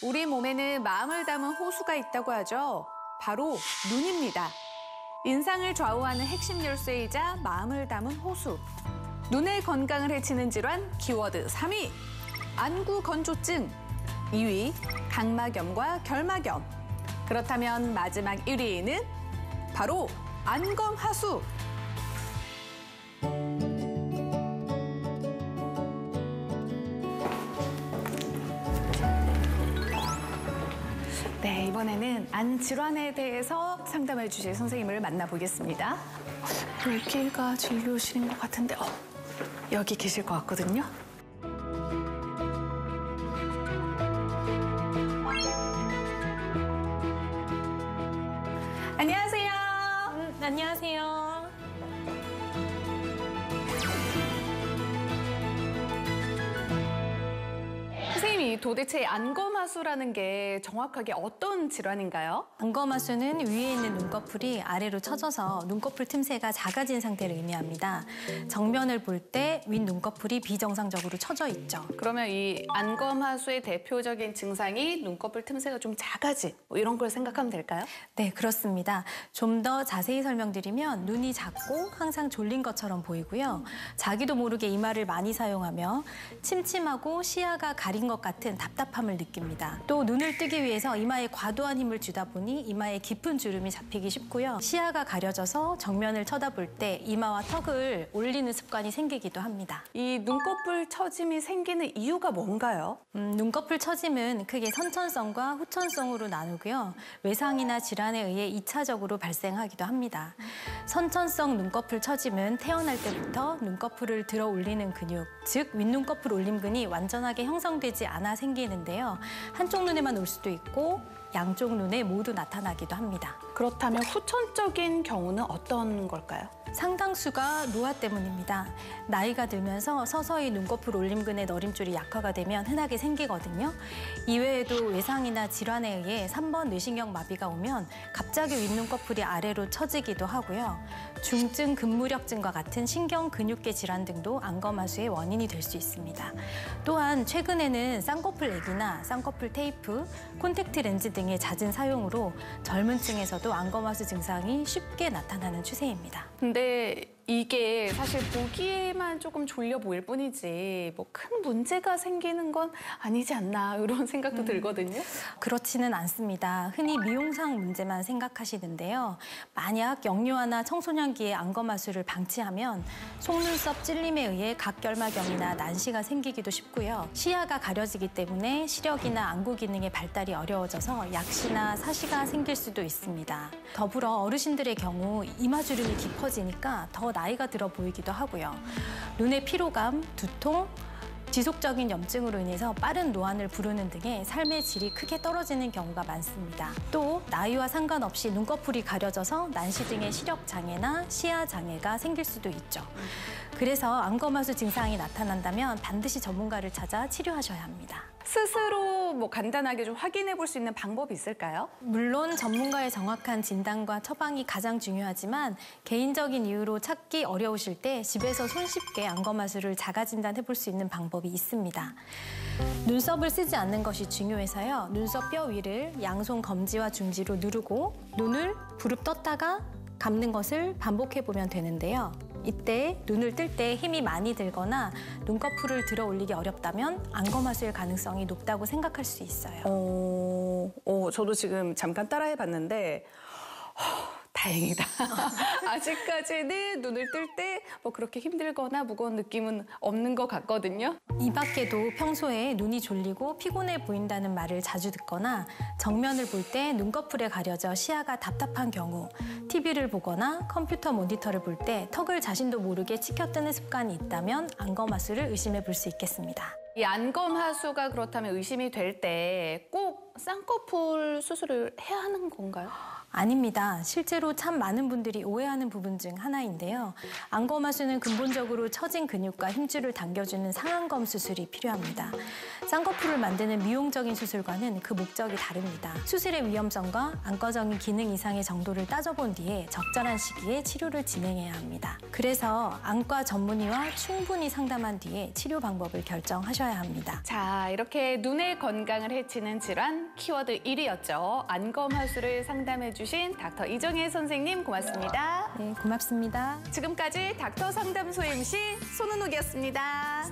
우리 몸에는 마음을 담은 호수가 있다고 하죠. 바로 눈입니다. 인상을 좌우하는 핵심 열쇠이자 마음을 담은 호수. 눈의 건강을 해치는 질환 키워드 3위. 안구 건조증. 2위. 각막염과 결막염. 그렇다면 마지막 1위는 바로 안검하수. 네, 이번에는 안 질환에 대해서 상담해 주실 선생님을 만나보겠습니다. 여기가 진료실인 것 같은데, 여기 계실 것 같거든요. 안녕하세요. 안녕하세요. 선생님이 도대체 안검하수라는 게 정확하게 어떤 질환인가요? 안검하수는 위에 있는 눈꺼풀이 아래로 처져서 눈꺼풀 틈새가 작아진 상태를 의미합니다. 정면을 볼 때 윗 눈꺼풀이 비정상적으로 처져 있죠. 그러면 이 안검하수의 대표적인 증상이 눈꺼풀 틈새가 좀 작아지, 이런 걸 생각하면 될까요? 네, 그렇습니다. 좀 더 자세히 설명드리면 눈이 작고 항상 졸린 것처럼 보이고요. 자기도 모르게 이마를 많이 사용하며 침침하고 시야가 가린 것 같은 답답함을 느낍니다. 또 눈을 뜨기 위해서 이마에 과도한 힘을 주다 보니 이마에 깊은 주름이 잡히기 쉽고요. 시야가 가려져서 정면을 쳐다볼 때 이마와 턱을 올리는 습관이 생기기도 합니다. 이 눈꺼풀 처짐이 생기는 이유가 뭔가요? 눈꺼풀 처짐은 크게 선천성과 후천성으로 나누고요. 외상이나 질환에 의해 2차적으로 발생하기도 합니다. 선천성 눈꺼풀 처짐은 태어날 때부터 눈꺼풀을 들어 올리는 근육, 즉 윗눈꺼풀 올림근이 완전하게 형성되지 않아 생기는데요. 한쪽 눈에만 올 수도 있고 양쪽 눈에 모두 나타나기도 합니다. 그렇다면 후천적인 경우는 어떤 걸까요? 상당수가 노화 때문입니다. 나이가 들면서 서서히 눈꺼풀 올림근의 너림줄이 약화가 되면 흔하게 생기거든요. 이외에도 외상이나 질환에 의해 3번 뇌신경 마비가 오면 갑자기 윗눈꺼풀이 아래로 처지기도 하고요. 중증 근무력증과 같은 신경 근육계 질환 등도 안검하수의 원인이 될 수 있습니다. 또한 최근에는 쌍꺼풀 액이나 쌍꺼풀 테이프, 콘택트 렌즈 등의 잦은 사용으로 젊은 층에서도 안검하수 증상이 쉽게 나타나는 추세입니다. 근데 이게 사실 보기에만 조금 졸려 보일 뿐이지 뭐 큰 문제가 생기는 건 아니지 않나 이런 생각도 들거든요. 그렇지는 않습니다. 흔히 미용상 문제만 생각하시는데요. 만약 영유아나 청소년기에 안검하수를 방치하면 속눈썹 찔림에 의해 각결막염이나 난시가 생기기도 쉽고요. 시야가 가려지기 때문에 시력이나 안구 기능의 발달이 어려워져서 약시나 사시가 생길 수도 있습니다. 더불어 어르신들의 경우 이마주름이 깊어지니까 더 나이가 들어 보이기도 하고요. 눈의 피로감, 두통, 지속적인 염증으로 인해서 빠른 노안을 부르는 등의 삶의 질이 크게 떨어지는 경우가 많습니다. 또 나이와 상관없이 눈꺼풀이 가려져서 난시 등의 시력 장애나 시야 장애가 생길 수도 있죠. 그래서 안검하수 증상이 나타난다면 반드시 전문가를 찾아 치료하셔야 합니다. 스스로 뭐 간단하게 좀 확인해 볼 수 있는 방법이 있을까요? 물론 전문가의 정확한 진단과 처방이 가장 중요하지만 개인적인 이유로 찾기 어려우실 때 집에서 손쉽게 안검하수를 자가 진단해 볼 수 있는 방법이 있습니다. 눈썹을 쓰지 않는 것이 중요해서요. 눈썹 뼈 위를 양손 검지와 중지로 누르고 눈을 부릅 떴다가 감는 것을 반복해 보면 되는데요. 이때 눈을 뜰 때 힘이 많이 들거나 눈꺼풀을 들어 올리기 어렵다면 안검하수일 가능성이 높다고 생각할 수 있어요. 저도 지금 잠깐 따라해 봤는데 다행이다. 아직까지는 눈을 뜰 때 뭐 그렇게 힘들거나 무거운 느낌은 없는 것 같거든요. 이 밖에도 평소에 눈이 졸리고 피곤해 보인다는 말을 자주 듣거나 정면을 볼 때 눈꺼풀에 가려져 시야가 답답한 경우, TV를 보거나 컴퓨터 모니터를 볼 때 턱을 자신도 모르게 치켜뜨는 습관이 있다면 안검하수를 의심해 볼 수 있겠습니다. 이 안검하수가 그렇다면 의심이 될 때 꼭 쌍꺼풀 수술을 해야 하는 건가요? 아닙니다. 실제로 참 많은 분들이 오해하는 부분 중 하나인데요. 안검하수는 근본적으로 처진 근육과 힘줄을 당겨주는 상안검 수술이 필요합니다. 쌍꺼풀을 만드는 미용적인 수술과는 그 목적이 다릅니다. 수술의 위험성과 안과적인 기능 이상의 정도를 따져본 뒤에 적절한 시기에 치료를 진행해야 합니다. 그래서 안과 전문의와 충분히 상담한 뒤에 치료 방법을 결정하셔야 하셔야 합니다. 자, 이렇게 눈의 건강을 해치는 질환 키워드 1위였죠. 안검하수를 상담해주신 닥터 이정혜 선생님 고맙습니다. 네, 고맙습니다. 지금까지 닥터 상담소 MC 손은옥이었습니다.